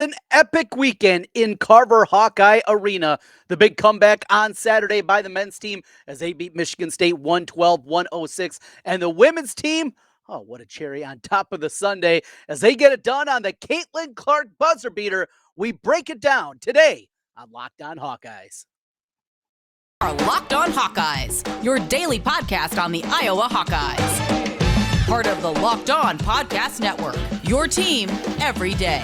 An epic weekend in Carver-Hawkeye Arena. The big comeback on Saturday by the men's team as they beat Michigan State 112-106. And the women's team, oh, what a cherry on top of the Sunday as they get it done on the Caitlin Clark buzzer beater. We break it down today on Locked On Hawkeyes. Are Locked On Hawkeyes, your daily podcast on the Iowa Hawkeyes. Part of the Locked On Podcast Network, your team every day.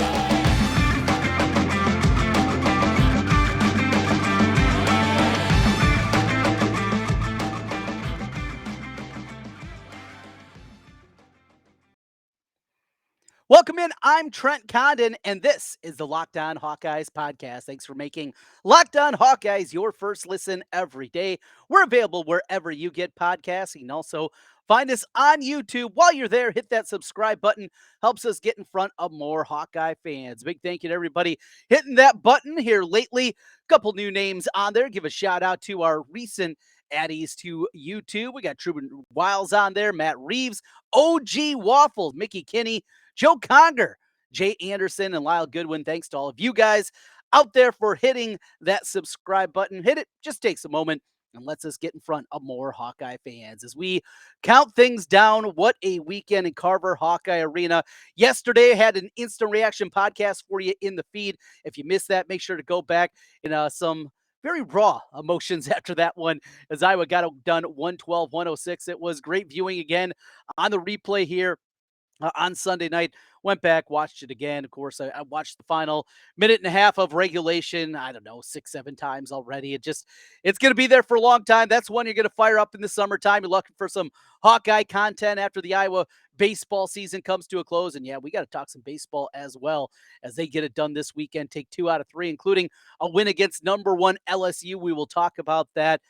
Welcome in. I'm Trent Condon, and this is the Locked On Hawkeyes podcast. Thanks for making Locked On Hawkeyes your first listen every day. We're available wherever you get podcasts. You can also find us on YouTube. While you're there, hit that subscribe button. Helps us get in front of more Hawkeye fans. Big thank you to everybody hitting that button here lately. Couple new names on there. Give a shout out to our recent addies to YouTube. We got Truman Wiles on there, Matt Reeves, OG Waffle, Mickey Kinney, Joe Conger, Jay Anderson, and Lyle Goodwin. Thanks to all of you guys out there for hitting that subscribe button. Hit it. Just takes a moment and lets us get in front of more Hawkeye fans as we count things down. What a weekend in Carver-Hawkeye Arena. Yesterday, I had an instant reaction podcast for you in the feed. If you missed that, make sure to go back in some very raw emotions after that one as Iowa got it done 112-106. It was great viewing again on the replay here on Sunday night. Went back, watched it again. Of course, I watched the final minute and a half of regulation. I don't know, 6-7 times already. It's going to be there for a long time. That's one you're going to fire up in the summertime. You're looking for some Hawkeye content after the Iowa baseball season comes to a close. And yeah, we got to talk some baseball as well as they get it done this weekend. Take 2 out of 3, including a win against number 1 LSU. We will talk about that.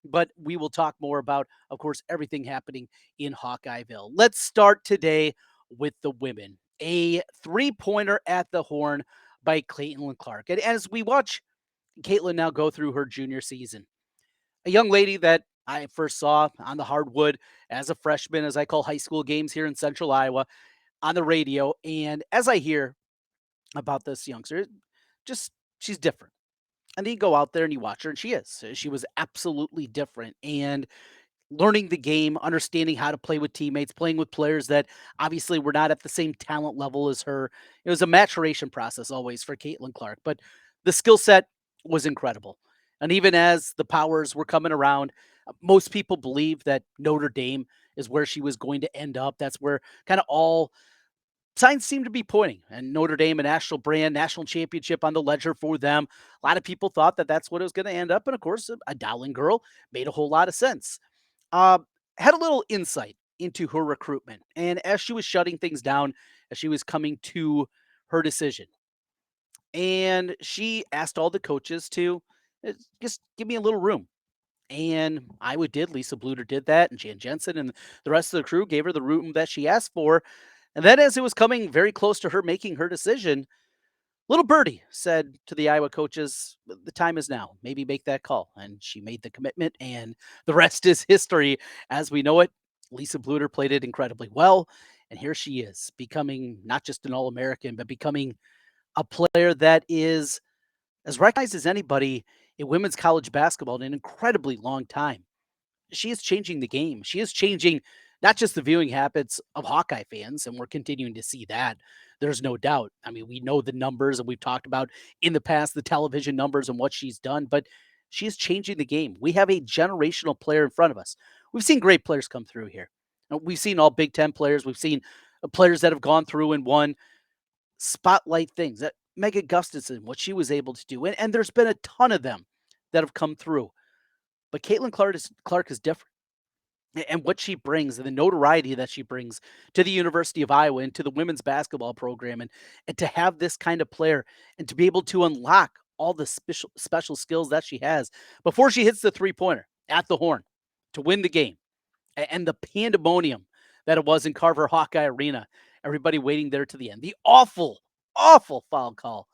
But we will talk more about, of course, everything happening in Hawkeyeville. Let's start today with the women. A 3-pointer at the horn by Caitlin Clark. And as we watch Caitlin now go through her junior season, a young lady that I first saw on the hardwood as a freshman, as I call high school games here in central Iowa, on the radio. And as I hear about this youngster, just she's different. And then you go out there and you watch her, and she is. She was absolutely different. And learning the game, understanding how to play with teammates, playing with players that obviously were not at the same talent level as her. It was a maturation process always for Caitlin Clark, but the skill set was incredible. And even as the powers were coming around, most people believe that Notre Dame is where she was going to end up. That's where kind of all signs seem to be pointing. And Notre Dame, a national brand, national championship on the ledger for them. A lot of people thought that that's what it was going to end up. And of course, a Dowling girl made a whole lot of sense. uh, had a little insight into her recruitment. And as she was shutting things down, as she was coming to her decision, and she asked all the coaches to just give me a little room. And Iowa did. Lisa Bluter did that, and Jan Jensen and the rest of the crew gave her the room that she asked for. And then, as it was coming very close to her making her decision, little birdie said to the Iowa coaches, the time is now. Maybe make that call. And she made the commitment, and the rest is history as we know it. Lisa Bluter played it incredibly well. And here she is, becoming not just an All American, but becoming a player that is as recognized as anybody in women's college basketball in an incredibly long time. She is changing the game. She is changing not just the viewing habits of Hawkeye fans, and we're continuing to see that. There's no doubt. I mean, we know the numbers, and we've talked about in the past the television numbers and what she's done, but she is changing the game. We have a generational player in front of us. We've seen great players come through here. We've seen all Big Ten players. We've seen players that have gone through and won spotlight things. That Megan Gustafson, what she was able to do, and there's been a ton of them that have come through. But Caitlin Clark is different, and what she brings and the notoriety that she brings to the University of Iowa and to the women's basketball program, and to have this kind of player and to be able to unlock all the special skills that she has before she hits the 3-pointer at the horn to win the game, and the pandemonium that it was in Carver-Hawkeye Arena, everybody waiting there to the end. The awful foul call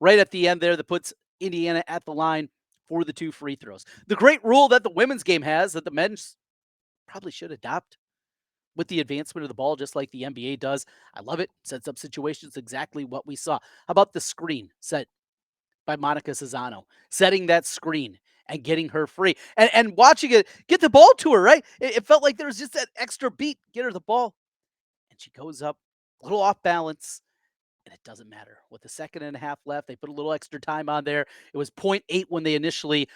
right at the end there that puts Indiana at the line for the 2 free throws. The great rule that the women's game has that the men's probably should adopt. with the advancement of the ball, just like the NBA does. I love it. Sets up situations exactly what we saw. How about the screen set by Monica Cesano, setting that screen and getting her free and watching it get the ball to her, right? It felt like there was just that extra beat, get her the ball, and she goes up a little off balance, and it doesn't matter. With a second and a half left, they put a little extra time on there. It was point 0.8 when they initially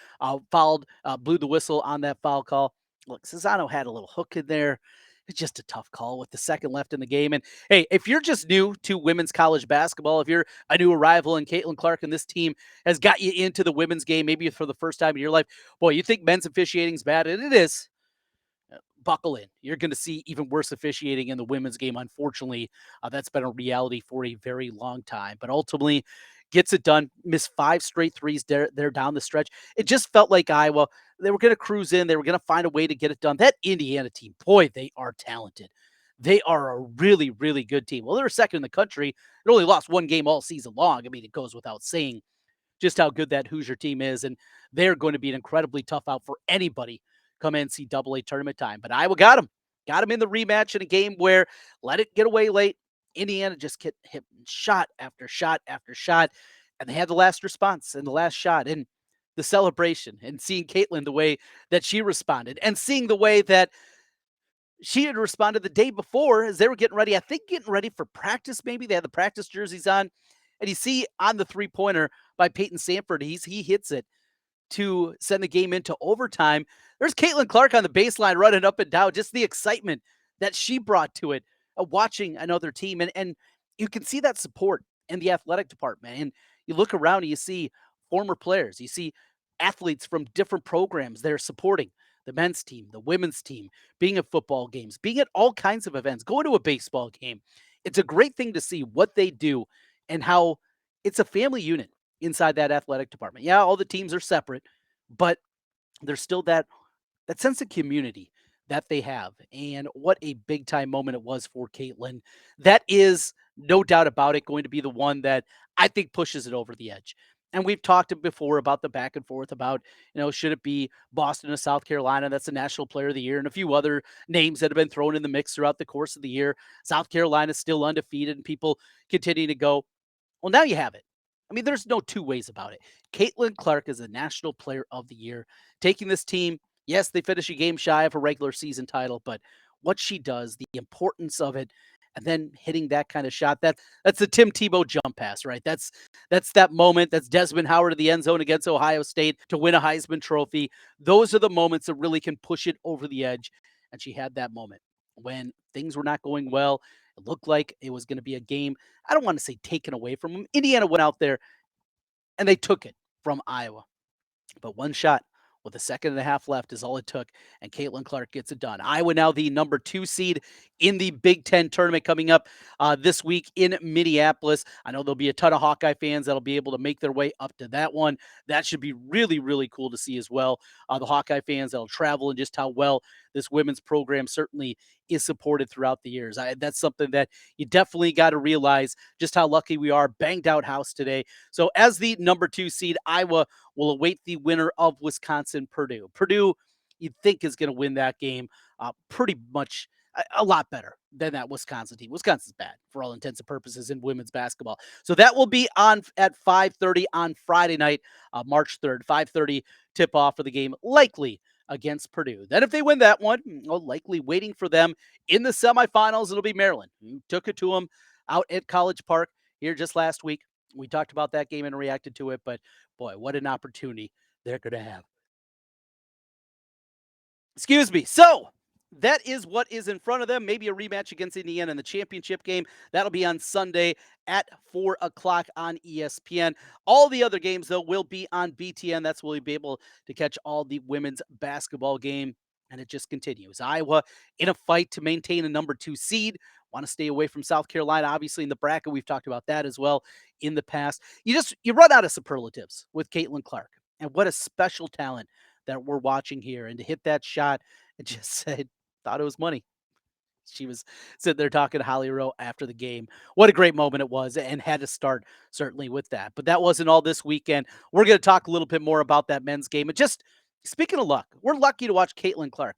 blew the whistle on that foul call. Look, Cesano had a little hook in there. It's just a tough call with the second left in the game. And hey, if you're just new to women's college basketball, if you're a new arrival and Caitlin Clark and this team has got you into the women's game, maybe for the first time in your life, boy, you think men's officiating is bad, and it is. Buckle in. You're going to see even worse officiating in the women's game. Unfortunately, that's been a reality for a very long time. But ultimately, gets it done. Missed 5 straight threes there down the stretch. It just felt like Iowa. They were going to cruise in. They were going to find a way to get it done. That Indiana team, boy, they are talented. They are a really, really good team. Well, they're second in the country. It only lost one game all season long. I mean, it goes without saying just how good that Hoosier team is. And they're going to be an incredibly tough out for anybody come NCAA tournament time. But Iowa got them in the rematch in a game where let it get away late. Indiana just get hit shot after shot after shot. And they had the last response and the last shot and the celebration and seeing Caitlin the way that she responded and seeing the way that she had responded the day before as they were getting ready. I think getting ready for practice, maybe they had the practice jerseys on. And you see on the 3-pointer by Peyton Sanford, he hits it to send the game into overtime. There's Caitlin Clark on the baseline running up and down, just the excitement that she brought to it, watching another team. And you can see that support in the athletic department. And you look around and you see former players, you see athletes from different programs that are supporting the men's team, the women's team, being at football games, being at all kinds of events, going to a baseball game. It's a great thing to see what they do and how it's a family unit inside that athletic department. Yeah, all the teams are separate, but there's still that sense of community that they have. And what a big time moment it was for Caitlin. That is no doubt about it going to be the one that I think pushes it over the edge. And we've talked before about the back and forth about, should it be Boston or South Carolina? That's the National Player of the Year, and a few other names that have been thrown in the mix throughout the course of the year. South Carolina is still undefeated, and people continue to go, well, now you have it. I mean, there's no two ways about it. Caitlin Clark is the National Player of the Year, taking this team. Yes, they finish a game shy of a regular season title, but what she does, the importance of it, and then hitting that kind of shot, that's the Tim Tebow jump pass, right? That's that moment. That's Desmond Howard to the end zone against Ohio State to win a Heisman Trophy. Those are the moments that really can push it over the edge. And she had that moment when things were not going well. It looked like it was going to be a game. I don't want to say taken away from them. Indiana went out there and they took it from Iowa. But one shot with a second and a half left is all it took, and Caitlin Clark gets it done. Iowa now the number 2 seed in the Big Ten tournament coming up this week in Minneapolis. I know there'll be a ton of Hawkeye fans that'll be able to make their way up to that one. That should be really, really cool to see as well. The Hawkeye fans that'll travel and just how well this women's program certainly is supported throughout the years. That's something that you definitely got to realize just how lucky we are. Banged out house today. So as the number 2 seed, Iowa will await the winner of Wisconsin Purdue. Purdue, you'd think is going to win that game pretty much a lot better than that Wisconsin team. Wisconsin's bad for all intents and purposes in women's basketball. So that will be on at 5:30 on Friday night, March 3rd, 5:30 tip off for the game, likely against Purdue. Then if they win that one, likely waiting for them in the semifinals, it'll be Maryland, who took it to them out at College Park here just last week. We talked about that game and reacted to it, but boy, what an opportunity they're going to have. Excuse me. So that is what is in front of them. Maybe a rematch against Indiana in the championship game. That'll be on Sunday at 4 o'clock on ESPN. All the other games, though, will be on BTN. That's where we'll be able to catch all the women's basketball game. And it just continues. Iowa in a fight to maintain a number 2 seed. Want to stay away from South Carolina, obviously, in the bracket. We've talked about that as well in the past. You run out of superlatives with Caitlin Clark. And what a special talent that we're watching here. And to hit that shot, it just said, thought it was money. She was sitting there talking to Holly Rowe after the game. What a great moment it was, and had to start certainly with that. But that wasn't all this weekend. We're going to talk a little bit more about that men's game. And just speaking of luck, we're lucky to watch Caitlin Clark.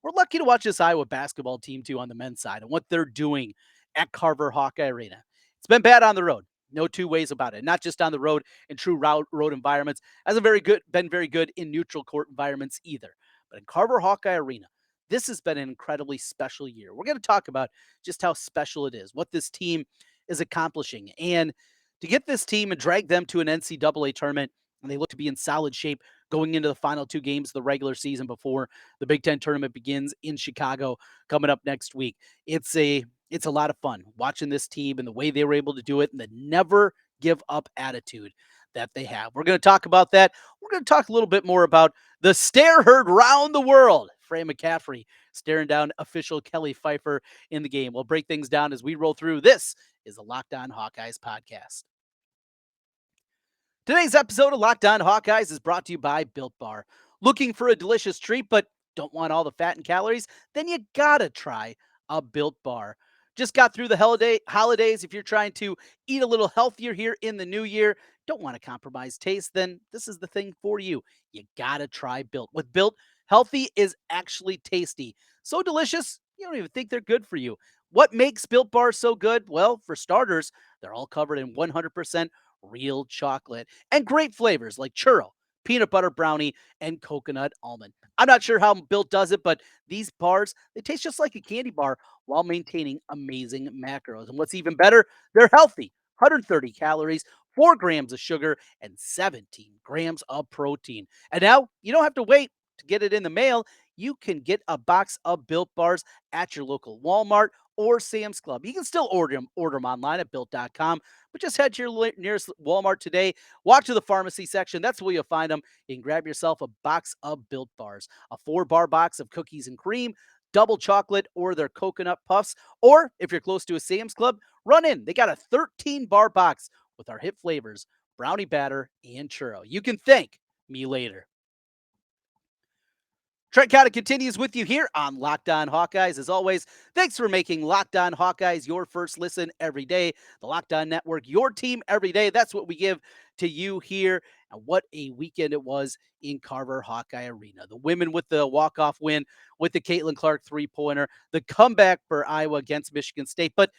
We're lucky to watch this Iowa basketball team too on the men's side and what they're doing at Carver-Hawkeye Arena. It's been bad on the road. No two ways about it. Not just on the road in true road environments. Hasn't been very good in neutral court environments either. But in Carver-Hawkeye Arena, this has been an incredibly special year. We're going to talk about just how special it is, what this team is accomplishing, and to get this team and drag them to an NCAA tournament, and they look to be in solid shape going into the final two games of the regular season before the Big Ten tournament begins in Chicago coming up next week. It's a lot of fun watching this team and the way they were able to do it and the never give up attitude that they have. We're going to talk about that. We're going to talk a little bit more about the stare heard round the world. Fran McCaffrey staring down official Kelly Pfeiffer in the game. We'll break things down as we roll through. This is the Locked On Hawkeyes podcast. Today's episode of Locked On Hawkeyes is brought to you by Built Bar. Looking for a delicious treat but don't want all the fat and calories? Then you gotta try a Built Bar. Just got through the holidays. If you're trying to eat a little healthier here in the new year, don't want to compromise taste, then this is the thing for you. You gotta try Built. With Built, healthy is actually tasty. So delicious, you don't even think they're good for you. What makes Built Bars so good? Well, for starters, they're all covered in 100% real chocolate and great flavors like churro, peanut butter brownie, and coconut almond. I'm not sure how Built does it, but these bars, they taste just like a candy bar while maintaining amazing macros. And what's even better, they're healthy. 130 calories, 4 grams of sugar, and 17 grams of protein. And now you don't have to wait to get it in the mail. You can get a box of Built Bars at your local Walmart or Sam's Club. You can still order them online at built.com, but just head to your nearest Walmart today. Walk to the pharmacy section. That's where you'll find them. You can grab yourself a box of Built Bars, a 4-bar box of cookies and cream, double chocolate, or their coconut puffs. Or if you're close to a Sam's Club, run in. They got a 13-bar box with our hit flavors, brownie batter, and churro. You can thank me later. Trent Condon continues with you here on Locked On Hawkeyes. As always, thanks for making Locked On Hawkeyes your first listen every day. The Locked On Network, your team every day. That's what we give to you here. And what a weekend it was in Carver-Hawkeye Arena. The women with the walk-off win with the Caitlin Clark three-pointer, the comeback for Iowa against Michigan State. But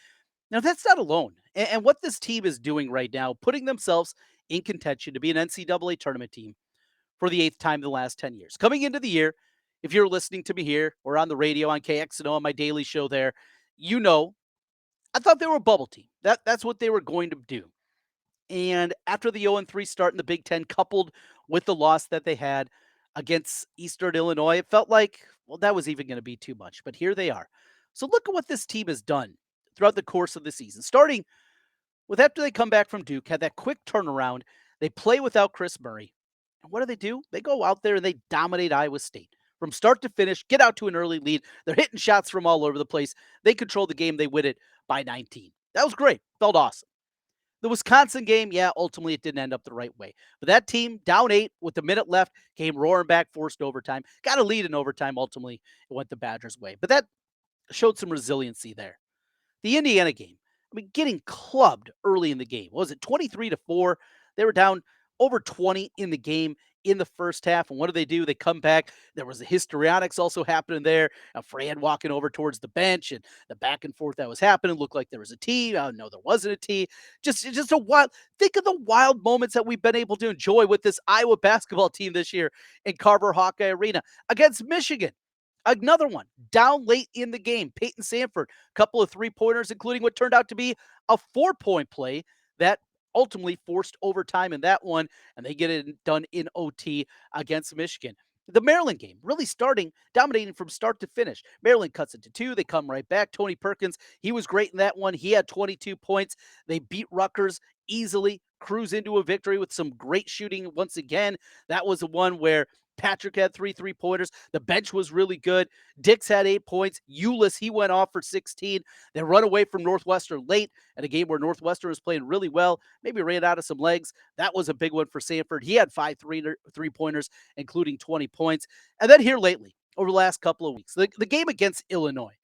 now that's not alone. And what this team is doing right now, putting themselves in contention to be an NCAA tournament team for the 8th time in the last 10 years. Coming into the year, if you're listening to me here or on the radio on KXNO on my daily show there, you know, I thought they were a bubble team. That's what they were going to do. And after the 0-3 start in the Big Ten, coupled with the loss that they had against Eastern Illinois, it felt like, well, that was even going to be too much. But here they are. So look at what this team has done throughout the course of the season. Starting with after they come back from Duke, had that quick turnaround. They play without Chris Murray. And what do? They go out there and they dominate Iowa State. From start to finish, get out to an early lead. They're hitting shots from all over the place. They control the game. They win it by 19. That was great. Felt awesome. The Wisconsin game, yeah, ultimately it didn't end up the right way. But that team, down 8 with a minute left, came roaring back, forced overtime. Got a lead in overtime. Ultimately, it went the Badgers' way. But that showed some resiliency there. The Indiana game, I mean, getting clubbed early in the game. What was it 23-4? They were down over 20 in the game in the first half. And what do? They come back. There was a histrionics also happening there. Fran walking over towards the bench and the back and forth that was happening looked like there was a tee. No, there wasn't a tee. Just a wild. Think of the wild moments that we've been able to enjoy with this Iowa basketball team this year in Carver-Hawkeye Arena against Michigan. Another one down late in the game. Peyton Sanford, couple of three-pointers, including what turned out to be a 4-point play that ultimately forced overtime in that one, and they get it done in OT against Michigan. The Maryland game, really dominating from start to finish. Maryland cuts it to 2. They come right back. Tony Perkins, he was great in that one. He had 22 points. They beat Rutgers easily, cruise into a victory with some great shooting once again. That was the one where Patrick had 3 3-pointers. The bench was really good. Dix had 8 points. Eulis, he went off for 16. They run away from Northwestern late at a game where Northwestern was playing really well. Maybe ran out of some legs. That was a big one for Sanford. He had 5 3-pointers, including 20 points. And then here lately, over the last couple of weeks, the game against Illinois,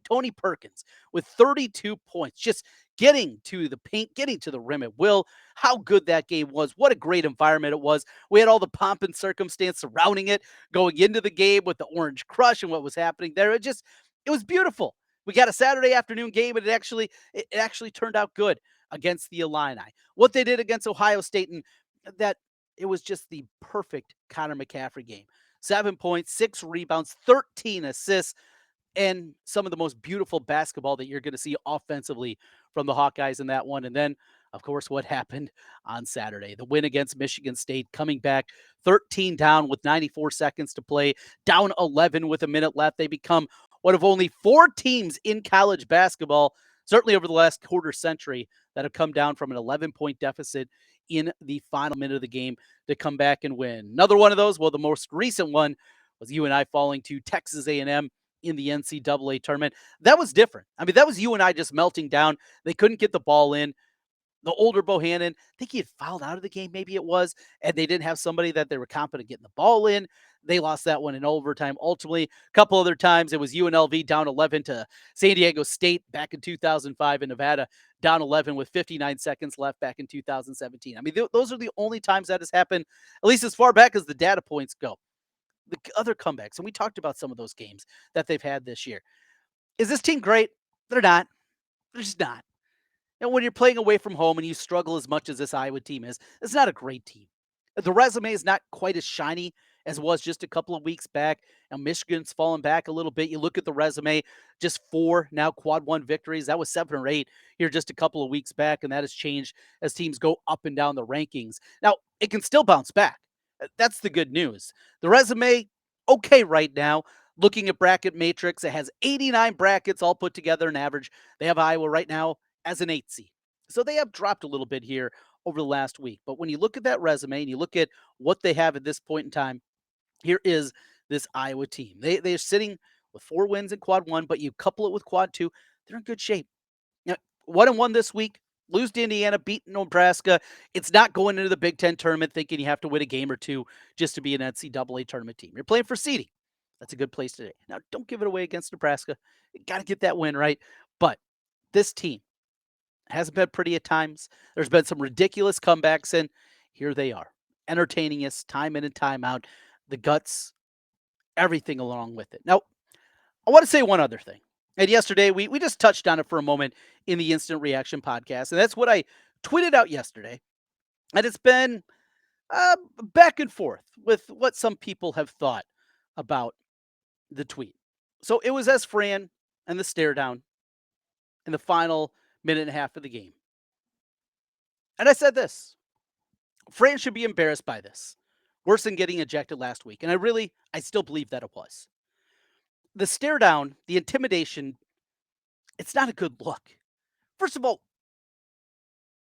Tony Perkins with 32 points, just getting to the paint, getting to the rim at will, how good that game was. What a great environment it was. We had all the pomp and circumstance surrounding it going into the game with the Orange Crush and what was happening there. It was beautiful. We got a Saturday afternoon game, and it actually turned out good against the Illini. What they did against Ohio State, and that it was just the perfect Connor McCaffrey game. 7 points, 6 rebounds, 13 assists, and some of the most beautiful basketball that you're going to see offensively from the Hawkeyes in that one. And then, of course, what happened on Saturday, the win against Michigan State, coming back 13 down with 94 seconds to play, down 11 with a minute left. They become one of only 4 teams in college basketball, certainly over the last quarter century, that have come down from an 11-point deficit in the final minute of the game to come back and win. Another one of those, well, the most recent one was you and I falling to Texas A&M in the NCAA tournament. That was different. I mean, that was you and I just melting down. They couldn't get the ball in. The older Bohannon, I think he had fouled out of the game, maybe it was, and they didn't have somebody that they were confident getting the ball in. They lost that one in overtime. Ultimately, a couple other times, it was UNLV down 11 to San Diego State back in 2005 in Nevada, down 11 with 59 seconds left back in 2017. I mean, those are the only times that has happened, at least as far back as the data points go. The other comebacks, and we talked about some of those games that they've had this year. Is this team great? They're not. They're just not. And when you're playing away from home and you struggle as much as this Iowa team is, it's not a great team. The resume is not quite as shiny as it was just a couple of weeks back. Now, Michigan's fallen back a little bit. You look at the resume, just 4 now quad one victories. That was 7 or 8 here just a couple of weeks back, and that has changed as teams go up and down the rankings. Now, it can still bounce back. That's the good news. The resume, okay right now. Looking at bracket matrix, it has 89 brackets all put together an average. They have Iowa right now as an 8 seed. So they have dropped a little bit here over the last week. But when you look at that resume and you look at what they have at this point in time, here is this Iowa team. They're sitting with 4 wins in quad one, but you couple it with quad two, they're in good shape. Now, 1-1 this week, lose to Indiana, beat Nebraska. It's not going into the Big Ten tournament thinking you have to win a game or two just to be an NCAA tournament team. You're playing for seeding. That's a good place today. Now, don't give it away against Nebraska. You got to get that win, right? But this team hasn't been pretty at times. There's been some ridiculous comebacks, and here they are, entertaining us time in and time out. The guts, everything along with it. Now, I want to say one other thing. And yesterday, we just touched on it for a moment in the Instant Reaction podcast, and that's what I tweeted out yesterday. And it's been uh, back and forth with what some people have thought about the tweet. So it was as Fran and the stare down in the final minute and a half of the game. And I said this: Fran should be embarrassed by this. Worse than getting ejected last week. And I still believe that it was. The stare down, the intimidation, it's not a good look. First of all,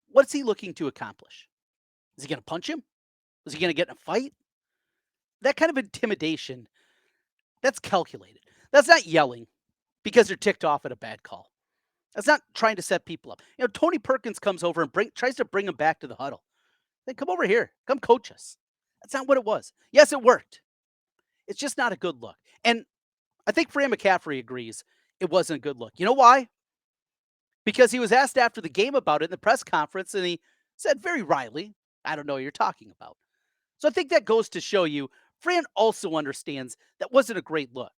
what's he looking to accomplish? Is he going to punch him? Is he going to get in a fight? That kind of intimidation, that's calculated. That's not yelling because you're ticked off at a bad call. That's not trying to set people up. Tony Perkins comes over and tries to bring him back to the huddle. Then come over here. Come coach us. That's not what it was. Yes, it worked. It's just not a good look. And I think Fran McCaffrey agrees it wasn't a good look. You know why? Because he was asked after the game about it in the press conference, and he said very wryly, I don't know what you're talking about. So I think that goes to show you, Fran also understands that wasn't a great look.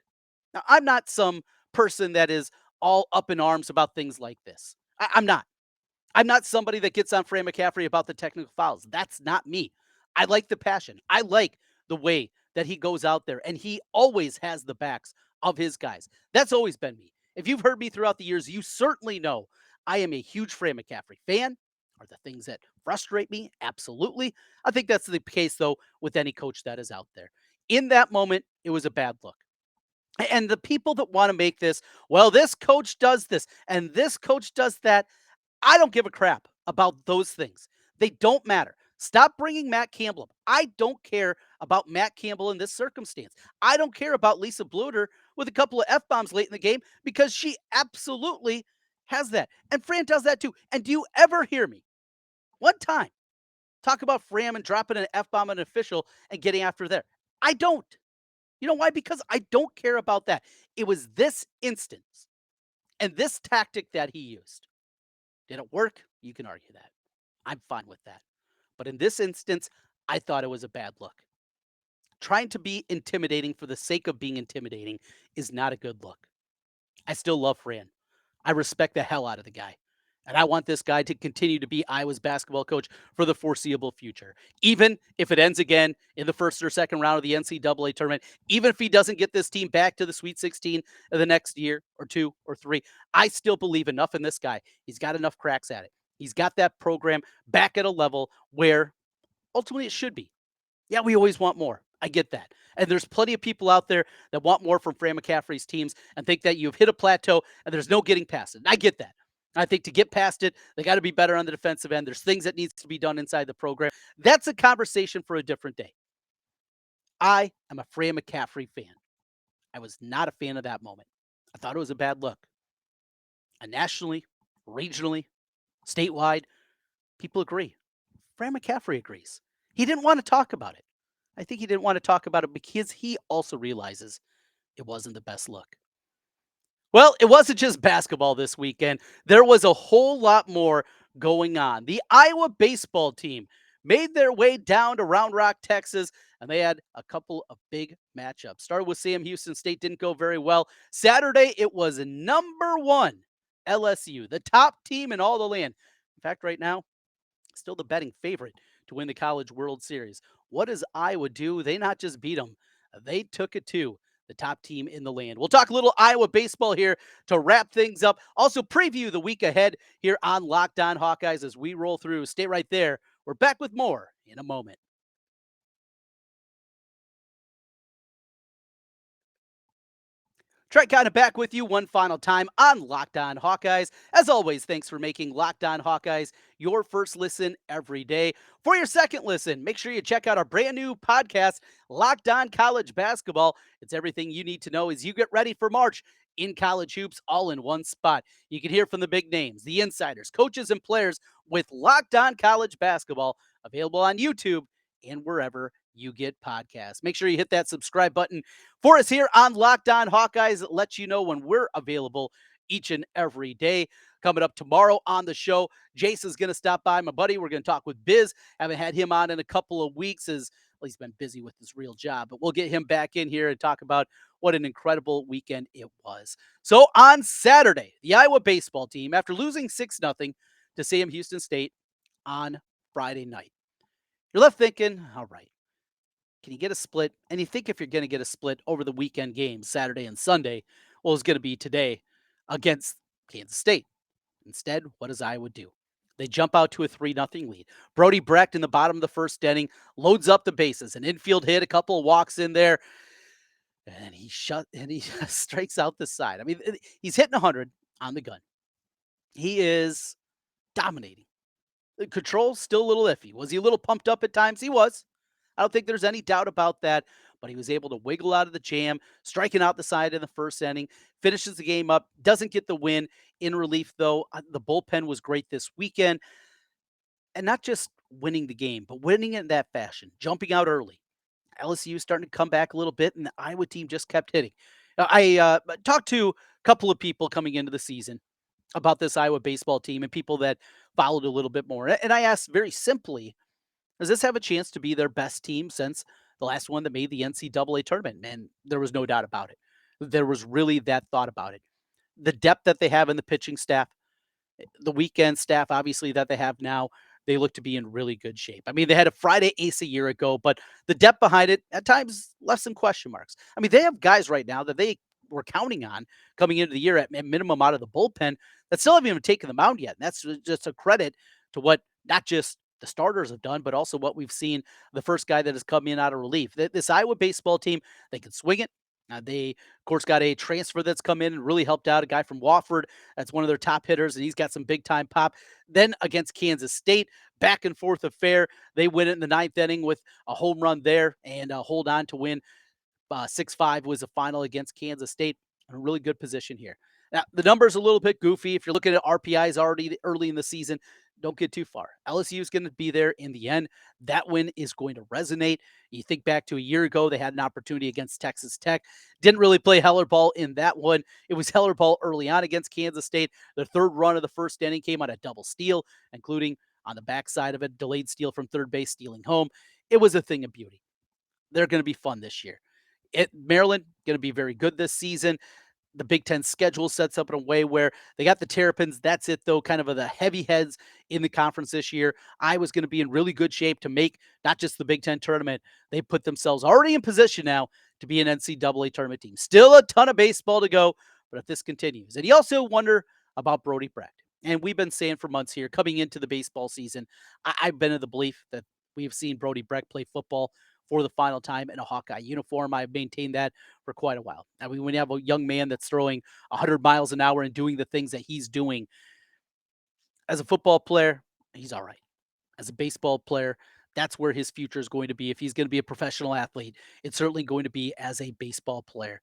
Now, I'm not some person that is all up in arms about things like this. I'm not. I'm not somebody that gets on Fran McCaffrey about the technical fouls. That's not me. I like the passion. I like the way that he goes out there, and he always has the backs of his guys. That's always been me. If you've heard me throughout the years, you certainly know I am a huge Fran McCaffrey fan. Are the things that frustrate me? Absolutely. I think that's the case, though, with any coach that is out there. In that moment, it was a bad look. And the people that want to make this, well, this coach does this and this coach does that, I don't give a crap about those things. They don't matter. Stop bringing Matt Campbell up. I don't care about Matt Campbell in this circumstance. I don't care about Lisa Bluter with a couple of F-bombs late in the game because she absolutely has that. And Fran does that too. And do you ever hear me one time talk about Fran and dropping an F-bomb on an official and getting after there? I don't. You know why? Because I don't care about that. It was this instance and this tactic that he used. Did it work? You can argue that. I'm fine with that. But in this instance, I thought it was a bad look. Trying to be intimidating for the sake of being intimidating is not a good look. I still love Fran. I respect the hell out of the guy. And I want this guy to continue to be Iowa's basketball coach for the foreseeable future. Even if it ends again in the first or second round of the NCAA tournament, even if he doesn't get this team back to the Sweet 16 of the next year or two or three, I still believe enough in this guy. He's got enough cracks at it. He's got that program back at a level where ultimately it should be. Yeah, we always want more. I get that. And there's plenty of people out there that want more from Fran McCaffrey's teams and think that you've hit a plateau and there's no getting past it. And I get that. I think to get past it, they got to be better on the defensive end. There's things that needs to be done inside the program. That's a conversation for a different day. I am a Fran McCaffrey fan. I was not a fan of that moment. I thought it was a bad look. And nationally, regionally, statewide, people agree. Fran McCaffrey agrees. He didn't want to talk about it. I think he didn't want to talk about it because he also realizes it wasn't the best look. Well, it wasn't just basketball this weekend. There was a whole lot more going on. The Iowa baseball team made their way down to Round Rock, Texas, and they had a couple of big matchups. Started with Sam Houston State, didn't go very well. Saturday, it was number one LSU, the top team in all the land. In fact, right now, still the betting favorite to win the College World Series. What does Iowa do? They not just beat them, they took it to the top team in the land. We'll talk a little Iowa baseball here to wrap things up. Also, preview the week ahead here on Locked On Hawkeyes as we roll through. Stay right there. We're back with more in a moment. Trent Condon back with you one final time on Locked On Hawkeyes. As always, thanks for making Locked On Hawkeyes your first listen every day. For your second listen, make sure you check out our brand new podcast, Locked On College Basketball. It's everything you need to know as you get ready for March in college hoops all in one spot. You can hear from the big names, the insiders, coaches, and players with Locked On College Basketball, available on YouTube and wherever you get podcasts. Make sure you hit that subscribe button for us here on Locked On Hawkeyes. It lets you know when we're available each and every day. Coming up tomorrow on the show, Jason's going to stop by, my buddy. We're going to talk with Biz. Haven't had him on in a couple of weeks as well, he's been busy with his real job, but we'll get him back in here and talk about what an incredible weekend it was. So on Saturday, the Iowa baseball team, after losing 6-0 to Sam Houston State on Friday night, you're left thinking, all right, can you get a split? And you think if you're going to get a split over the weekend games, Saturday and Sunday, well, it's going to be today against Kansas State. Instead, what does Iowa do? They jump out to a 3-0 lead. Brody Brecht in the bottom of the first inning loads up the bases. An infield hit, a couple of walks in there, and he strikes out the side. I mean, he's hitting 100 on the gun. He is dominating. The control's still a little iffy. Was he a little pumped up at times? He was. I don't think there's any doubt about that, but he was able to wiggle out of the jam, striking out the side in the first inning, finishes the game up, doesn't get the win. In relief, though, the bullpen was great this weekend, and not just winning the game, but winning it in that fashion, jumping out early. LSU starting to come back a little bit, and the Iowa team just kept hitting. I talked to a couple of people coming into the season about this Iowa baseball team and people that followed a little bit more. And I asked very simply, does this have a chance to be their best team since the last one that made the NCAA tournament? And there was no doubt about it. There was really that thought about it. The depth that they have in the pitching staff, the weekend staff, obviously, that they have now, they look to be in really good shape. I mean, they had a Friday ace a year ago, but the depth behind it at times left some question marks. I mean, they have guys right now that they were counting on coming into the year at minimum out of the bullpen that still haven't even taken the mound yet. And that's just a credit to what not just the starters have done, but also what we've seen the first guy that has come in out of relief. This Iowa baseball team, they can swing it. They, of course, got a transfer that's come in and really helped out, a guy from Wofford. That's one of their top hitters, and he's got some big-time pop. Then against Kansas State, back and forth affair. They win it in the ninth inning with a home run there and hold on to win. 6-5 was the final against Kansas State. In a really good position here. Now, the number's a little bit goofy. If you're looking at RPIs already early in the season, don't get too far. LSU is going to be there in the end. That win is going to resonate. You think back to a year ago, they had an opportunity against Texas Tech. Didn't really play Heller ball in that one. It was Heller ball early on against Kansas State. The third run of the first inning came on a double steal, including on the backside of a delayed steal from third base, stealing home. It was a thing of beauty. They're going to be fun this year. Maryland going to be very good this season. The Big Ten schedule sets up in a way where they got the Terrapins. That's it, though, kind of the heavy heads in the conference this year. Iowa's going to be in really good shape to make not just the Big Ten tournament. They put themselves already in position now to be an NCAA tournament team. Still a ton of baseball to go, but if this continues. And you also wonder about Brody Brecht. And we've been saying for months here, coming into the baseball season, I've been of the belief that we've seen Brody Brecht play football for the final time in a Hawkeye uniform. I've maintained that for quite a while. I mean, when you have a young man that's throwing 100 miles an hour and doing the things that he's doing as a football player, he's all right. As a baseball player, that's where his future is going to be. If he's going to be a professional athlete, it's certainly going to be as a baseball player.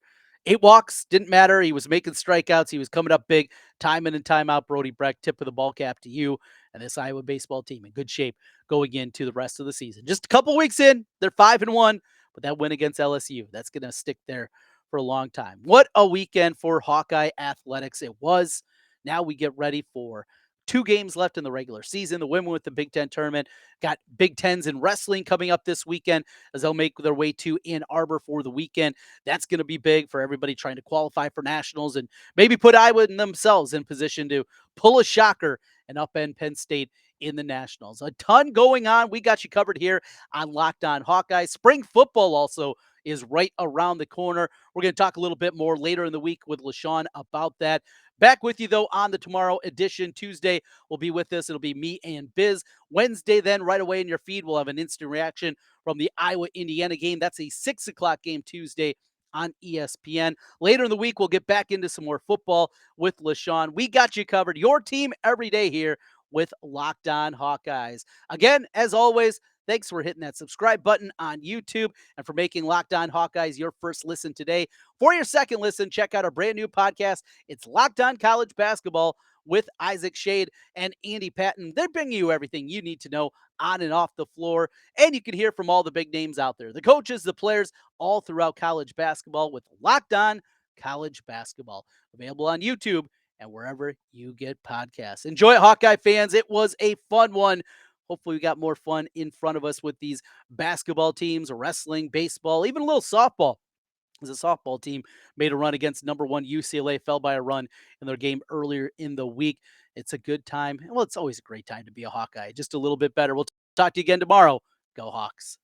8 walks, didn't matter. He was making strikeouts. He was coming up big, time in and time out. Brody Brecht, tip of the ball cap to you and this Iowa baseball team in good shape going into the rest of the season. Just a couple weeks in, they're 5-1, but that win against LSU, that's going to stick there for a long time. What a weekend for Hawkeye athletics it was. Now we get ready for 2 games left in the regular season. The women with the Big Ten tournament got Big Tens in wrestling coming up this weekend as they'll make their way to Ann Arbor for the weekend. That's going to be big for everybody trying to qualify for nationals and maybe put Iowa and themselves in position to pull a shocker and upend Penn State in the nationals. A ton going on. We got you covered here on Locked On Hawkeye. Spring football also is right around the corner. We're going to talk a little bit more later in the week with LaShawn about that. Back with you, though, on the tomorrow edition. Tuesday will be with us. It'll be me and Biz. Wednesday, then, right away in your feed, we'll have an instant reaction from the Iowa-Indiana game. That's a 6 o'clock game Tuesday on ESPN. Later in the week, we'll get back into some more football with LaShawn. We got you covered. Your team every day here with Locked On Hawkeyes. Again, as always, thanks for hitting that subscribe button on YouTube and for making Locked On Hawkeyes your first listen today. For your second listen, check out our brand new podcast. It's Locked On College Basketball with Isaac Shade and Andy Patton. They're bringing you everything you need to know on and off the floor. And you can hear from all the big names out there, the coaches, the players, all throughout college basketball with Locked On College Basketball. Available on YouTube and wherever you get podcasts. Enjoy it, Hawkeye fans. It was a fun one. Hopefully we got more fun in front of us with these basketball teams, wrestling, baseball, even a little softball. As a softball team made a run against number 1 UCLA, fell by a run in their game earlier in the week. It's a good time. Well, it's always a great time to be a Hawkeye. Just a little bit better. We'll talk to you again tomorrow. Go Hawks.